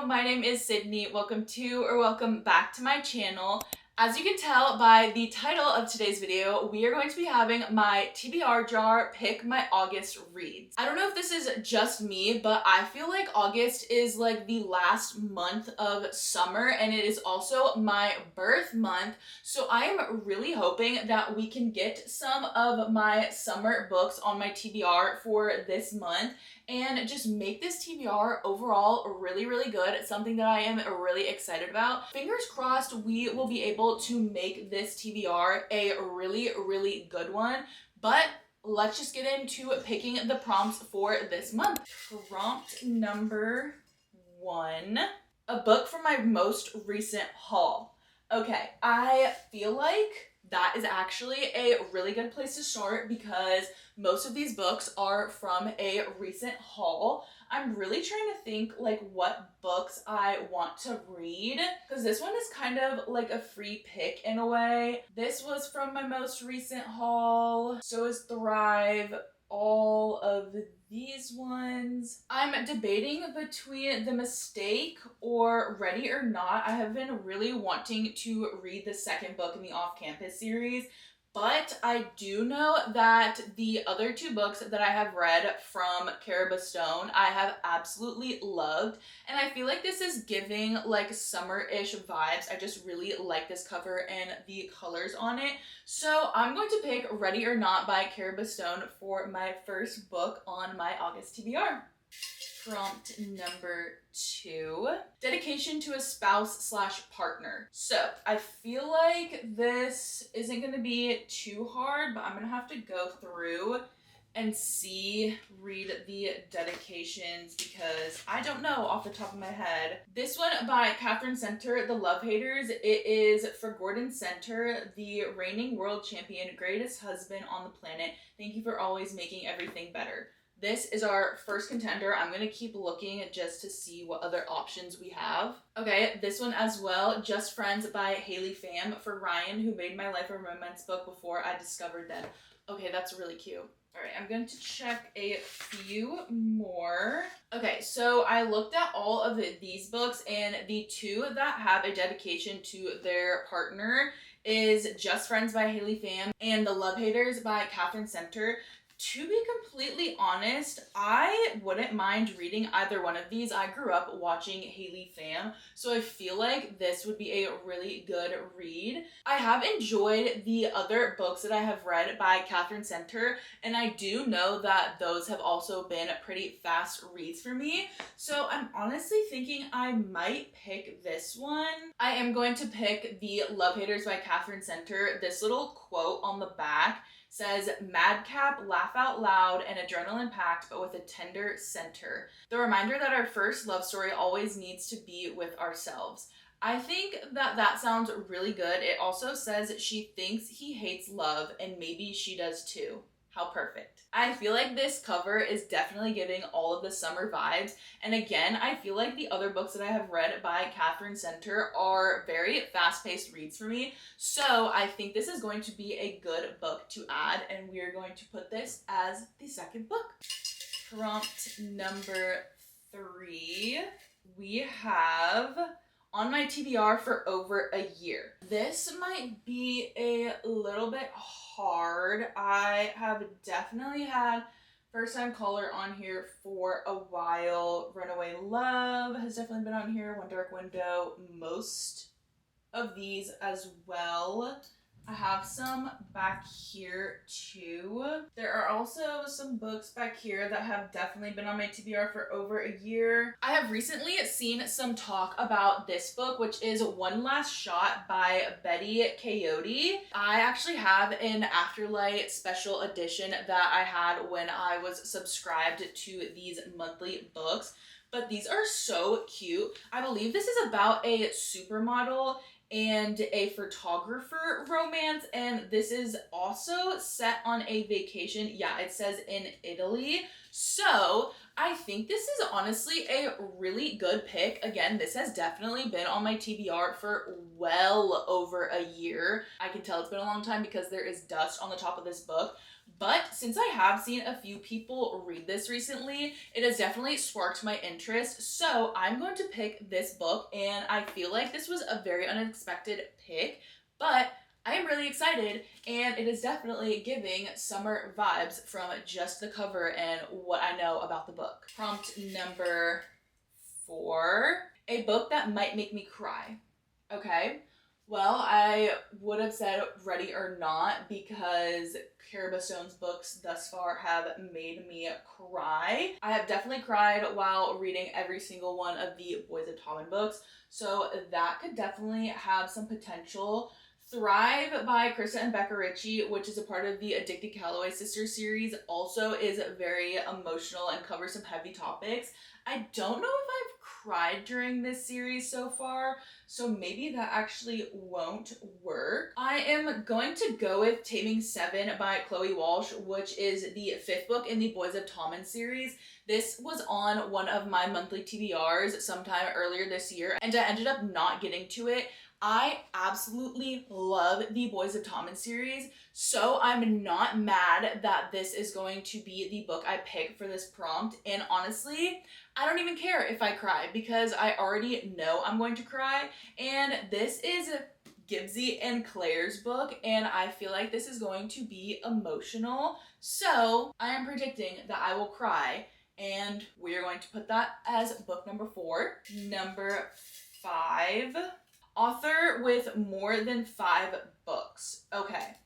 my name is Sydney. Welcome back to my channel. As you can tell by the title of today's video, we are going to be having my TBR jar pick my August reads. I don't know if this is just me, but I feel like August is like the last month of summer and it is also my birth month. So I am really hoping that we can get some of my summer books on my TBR for this month and just make this TBR overall really, really good. It's something that I am really excited about. Fingers crossed we will be able to make this TBR a really, really good one. But let's just get into picking the prompts for this month. Prompt number 1, a book from my most recent haul. Okay, I feel like that is actually a really good place to start because most of these books are from a recent haul. I'm really trying to think like what books I want to read because this one is kind of like a free pick in a way. This was from my most recent haul. So is Thrive. All of these ones. I'm debating between The Mistake or Ready or Not. I have been really wanting to read the second book in the Off-Campus series, but I do know that the other 2 books that I have read from Caribou Stone, I have absolutely loved, and I feel like this is giving like summer-ish vibes. I just really like this cover and the colors on it. So I'm going to pick Ready or Not by Caribou Stone for my first book on my August TBR. Prompt number 2, dedication to a spouse/partner. So I feel like this isn't going to be too hard, but I'm going to have to go through and read the dedications because I don't know off the top of my head. This one by Catherine Center, The Love Haters. It is for Gordon Center, the reigning world champion, greatest husband on the planet. Thank you for always making everything better. This is our first contender. I'm going to keep looking just to see what other options we have. Okay, this one as well, Just Friends by Haley Pham for Ryan, who made my life a romance book before I discovered them. Okay, that's really cute. All right, I'm going to check a few more. Okay, so I looked at all of these books, and the 2 that have a dedication to their partner is Just Friends by Haley Pham and The Love Haters by Catherine Center. To be completely honest, I wouldn't mind reading either one of these. I grew up watching Haley Pham, so I feel like this would be a really good read. I have enjoyed the other books that I have read by Catherine Center, and I do know that those have also been pretty fast reads for me. So I'm honestly thinking I might pick this one. I am going to pick The Love Haters by Catherine Center. This little quote on the back says, madcap, laugh out loud, and adrenaline-packed, but with a tender center. The reminder that our first love story always needs to be with ourselves. I think that sounds really good. It also says she thinks he hates love, and maybe she does too. How perfect. I feel like this cover is definitely giving all of the summer vibes. And again, I feel like the other books that I have read by Catherine Center are very fast-paced reads for me. So I think this is going to be a good book to add, and we are going to put this as the second book. Prompt number 3, we have on my TBR for over a year. This might be a little bit hard. I have definitely had First Time Caller on here for a while. Runaway Love has definitely been on here. One Dark Window. Most of these as well. I have some back here too. There are also some books back here that have definitely been on my TBR for over a year. I have recently seen some talk about this book, which is One Last Shot by Betty Coyote. I actually have an Afterlight special edition that I had when I was subscribed to these monthly books. But these are so cute. I believe this is about a supermodel and a photographer romance, and this is also set on a vacation. Yeah, it says in Italy. So I think this is honestly a really good pick. Again, this has definitely been on my TBR for well over a year. I can tell it's been a long time because there is dust on the top of this book, But since I have seen a few people read this recently, it has definitely sparked my interest. So I'm going to pick this book, and I feel like this was a very unexpected pick, but I am really excited, and it is definitely giving summer vibes from just the cover and what I know about the book. Prompt number 4, a book that might make me cry. Okay, well, I would have said Ready or Not because Cara Stone's books thus far have made me cry. I have definitely cried while reading every single one of the Boys of Tommen books, so that could definitely have some potential. Thrive by Krista and Becca Ritchie, which is a part of the Addicted Calloway Sisters series, also is very emotional and covers some heavy topics. I don't know if I've cried during this series so far, so maybe that actually won't work. I am going to go with Taming 7 by Chloe Walsh, which is the 5th book in the Boys of Tommen series. This was on one of my monthly TBRs sometime earlier this year, and I ended up not getting to it. I absolutely love the Boys of Tommen series, so I'm not mad that this is going to be the book I pick for this prompt, and honestly, I don't even care if I cry because I already know I'm going to cry, and this is Gibbsy and Claire's book, and I feel like this is going to be emotional, so I am predicting that I will cry, and we are going to put that as book number 4. Number 5. Author with more than 5 books. Okay,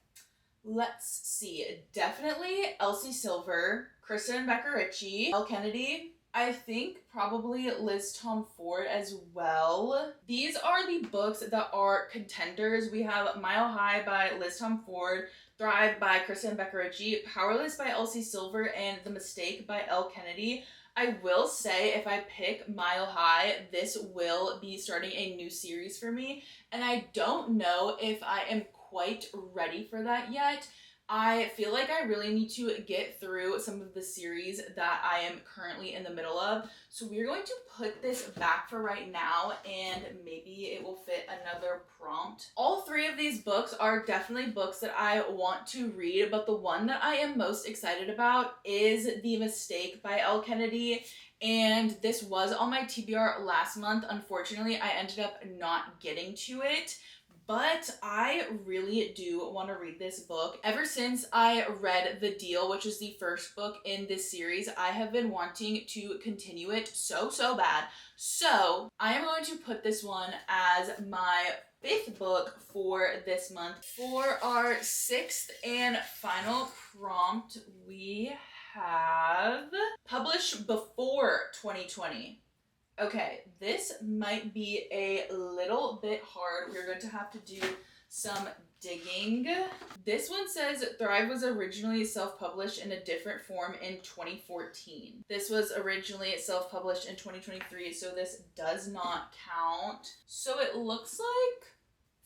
let's see. Definitely Elsie Silver, Kristen and Becca Ritchie, Elle Kennedy. I think probably Liz Tom Ford as well. These are the books that are contenders. We have Mile High by Liz Tom Ford, Thrive by Kristen and Becca Ritchie, Powerless by Elsie Silver, and The Mistake by Elle Kennedy. I will say if I pick Mile High, this will be starting a new series for me, and I don't know if I am quite ready for that yet. I feel like I really need to get through some of the series that I am currently in the middle of. So we're going to put this back for right now, and maybe it will fit another prompt. All 3 of these books are definitely books that I want to read, but the one that I am most excited about is The Mistake by Elle Kennedy. And this was on my TBR last month. Unfortunately, I ended up not getting to it. But I really do want to read this book. Ever since I read The Deal, which is the first book in this series, I have been wanting to continue it so bad. So I am going to put this one as my 5th book for this month. For our 6th and final prompt, we have publish before 2020. Okay, this might be a little bit hard. We're going to have to do some digging. This one says Thrive was originally self-published in a different form in 2014. This was originally self-published in 2023, so this does not count. So it looks like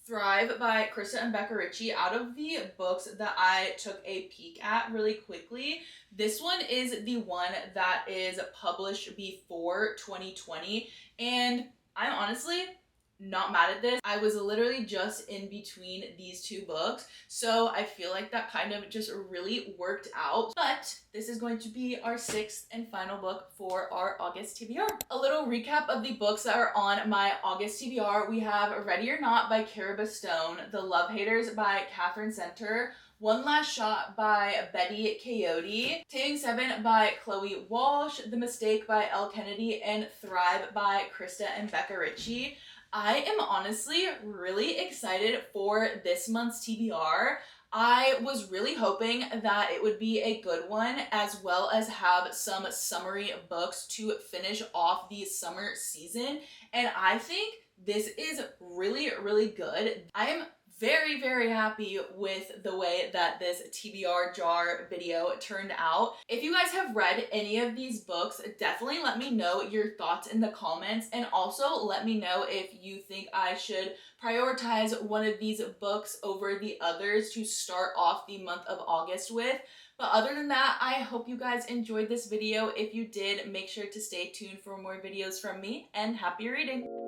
Thrive by Krista and Becca Ritchie. Out of the books that I took a peek at really quickly, this one is the one that is published before 2020, and I'm honestly not mad at this. I was literally just in between these 2 books, so I feel like that kind of just really worked out. But this is going to be our 6th and final book for our August TBR. A little recap of the books that are on my August TBR. We have Ready or Not by Cara Stone, The Love Haters by Catherine Center, One Last Shot by Betty Coyote, Taming 7 by Chloe Walsh, The Mistake by Elle Kennedy, and Thrive by Krista and Becca Ritchie. I am honestly really excited for this month's TBR. I was really hoping that it would be a good one, as well as have some summery books to finish off the summer season, and I think this is really good. I am very happy with the way that this TBR jar video turned out. If you guys have read any of these books, definitely let me know your thoughts in the comments, and also let me know if you think I should prioritize one of these books over the others to start off the month of August with. But other than that, I hope you guys enjoyed this video. If you did, make sure to stay tuned for more videos from me, and happy reading!